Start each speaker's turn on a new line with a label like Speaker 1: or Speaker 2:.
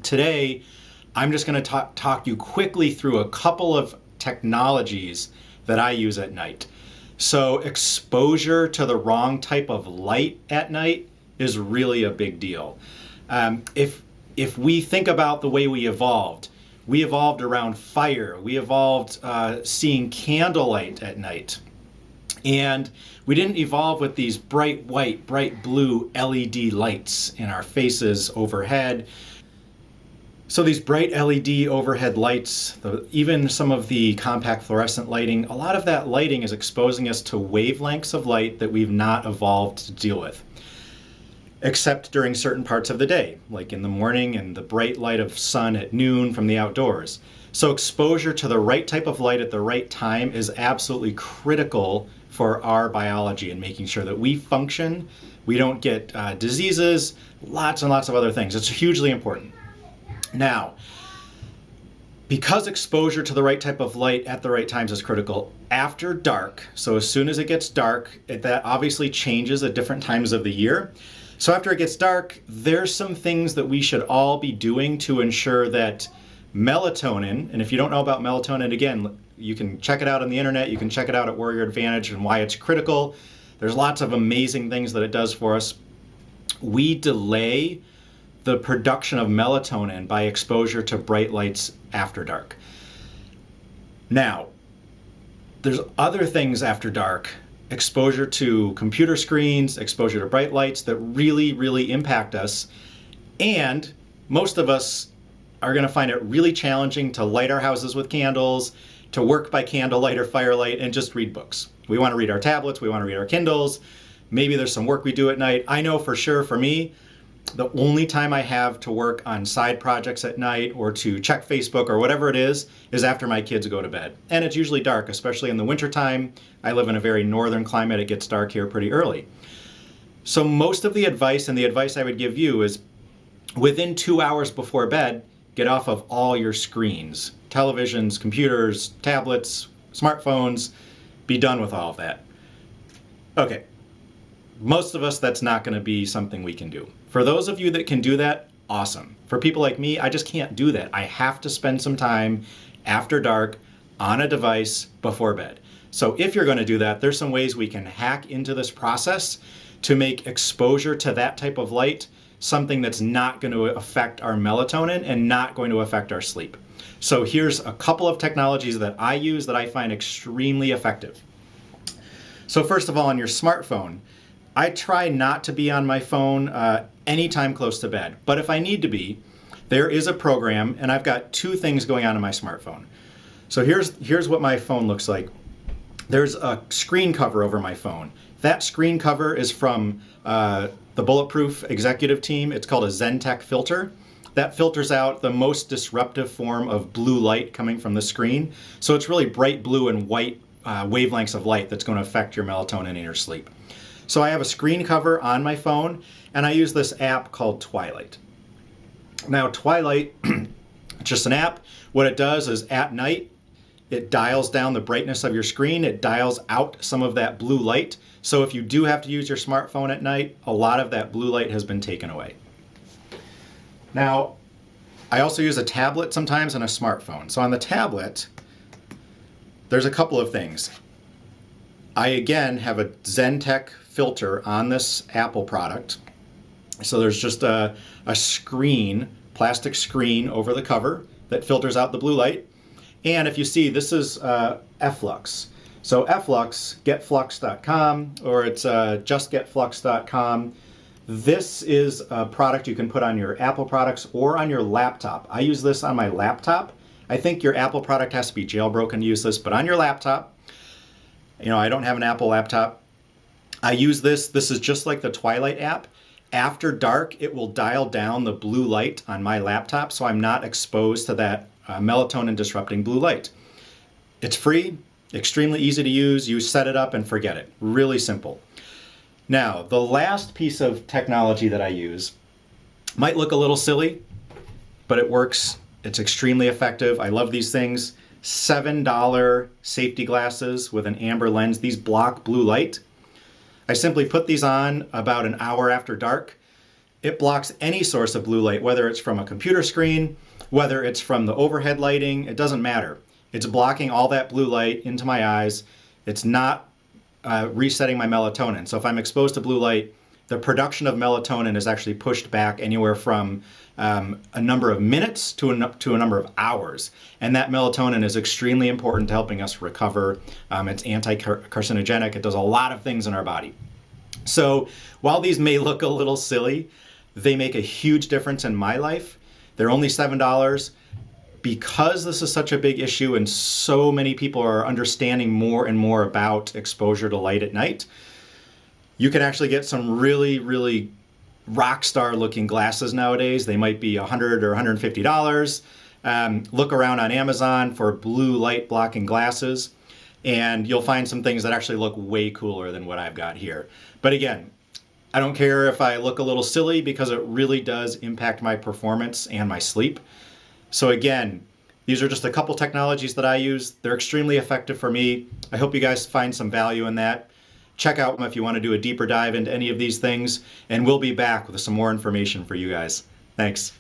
Speaker 1: Today, I'm just going to talk you quickly through a couple of technologies that I use at night. So exposure to the wrong type of light at night is really a big deal. If we think about the way we evolved around fire. We evolved seeing candlelight at night. And we didn't evolve with these bright white, bright blue LED lights in our faces overhead. So these bright LED overhead lights, even some of the compact fluorescent lighting, a lot of that lighting is exposing us to wavelengths of light that we've not evolved to deal with. Except during certain parts of the day, like in the morning and the bright light of sun at noon from the outdoors. So exposure to the right type of light at the right time is absolutely critical for our biology and making sure that we function, we don't get diseases, lots and lots of other things. It's hugely important. Now, because exposure to the right type of light at the right times is critical, after dark, so as soon as it gets dark, that obviously changes at different times of the year. So after it gets dark, there's some things that we should all be doing to ensure that melatonin, and if you don't know about melatonin, again, you can check it out on the internet, you can check it out at Warrior Advantage and why it's critical. There's lots of amazing things that it does for us. We delay the production of melatonin by exposure to bright lights after dark. Now, there's other things after dark, exposure to computer screens, exposure to bright lights that really, really impact us. And most of us are going to find it really challenging to light our houses with candles, to work by candlelight or firelight, and just read books. We want to read our tablets, we want to read our Kindles. Maybe there's some work we do at night. I know for sure for me, the only time I have to work on side projects at night or to check Facebook or whatever it is after my kids go to bed. And it's usually dark, especially in the wintertime. I live in a very northern climate. It gets dark here pretty early. So most of the advice, and the advice I would give you, is within 2 hours before bed, get off of all your screens, televisions, computers, tablets, smartphones. Be done with all of that. Okay. Most of us, that's not going to be something we can do. For those of you that can do that, awesome. For people like me, I just can't do that. I have to spend some time after dark on a device before bed. So if you're going to do that, there's some ways we can hack into this process to make exposure to that type of light something that's not going to affect our melatonin and not going to affect our sleep. So here's a couple of technologies that I use that I find extremely effective. So first of all, on your smartphone, I try not to be on my phone anytime close to bed, but if I need to be, there is a program, and I've got two things going on my smartphone. So here's what my phone looks like. There's a screen cover over my phone. That screen cover is from the Bulletproof executive team. It's called a ZenTech filter. That filters out the most disruptive form of blue light coming from the screen. So it's really bright blue and white wavelengths of light that's going to affect your melatonin in your sleep. So I have a screen cover on my phone, and I use this app called Twilight. Now, Twilight, just an app. What it does is at night, it dials down the brightness of your screen. It dials out some of that blue light. So if you do have to use your smartphone at night, a lot of that blue light has been taken away. Now, I also use a tablet sometimes and a smartphone. So on the tablet, there's a couple of things. I, again, have a ZenTech filter on this Apple product. So there's just a screen, plastic screen over the cover that filters out the blue light. And if you see, this is F.lux. So F.lux, getflux.com, or it's justgetflux.com. This is a product you can put on your Apple products or on your laptop. I use this on my laptop. I think your Apple product has to be jailbroken to use this, but on your laptop, I don't have an Apple laptop. I use this. This is just like the Twilight app. After dark, it will dial down the blue light on my laptop so I'm not exposed to that melatonin disrupting blue light. It's free, extremely easy to use. You set it up and forget it. Really simple. Now, the last piece of technology that I use might look a little silly, but it works. It's extremely effective. I love these things. $7 safety glasses with an amber lens. These block blue light. I simply put these on about an hour after dark. It blocks any source of blue light, whether it's from a computer screen, whether it's from the overhead lighting, it doesn't matter. It's blocking all that blue light into my eyes. It's not resetting my melatonin. So if I'm exposed to blue light, the production of melatonin is actually pushed back anywhere from a number of minutes to a number of hours. And that melatonin is extremely important to helping us recover. It's anti-carcinogenic. It does a lot of things in our body. So while these may look a little silly, they make a huge difference in my life. They're only $7. Because this is such a big issue and so many people are understanding more and more about exposure to light at night, you can actually get some really, really rock star looking glasses nowadays. They might be $100 or $150. Look around on Amazon for blue light blocking glasses, and you'll find some things that actually look way cooler than what I've got here. But again, I don't care if I look a little silly because it really does impact my performance and my sleep. So again, these are just a couple technologies that I use. They're extremely effective for me. I hope you guys find some value in that. Check out them if you want to do a deeper dive into any of these things, and we'll be back with some more information for you guys. Thanks.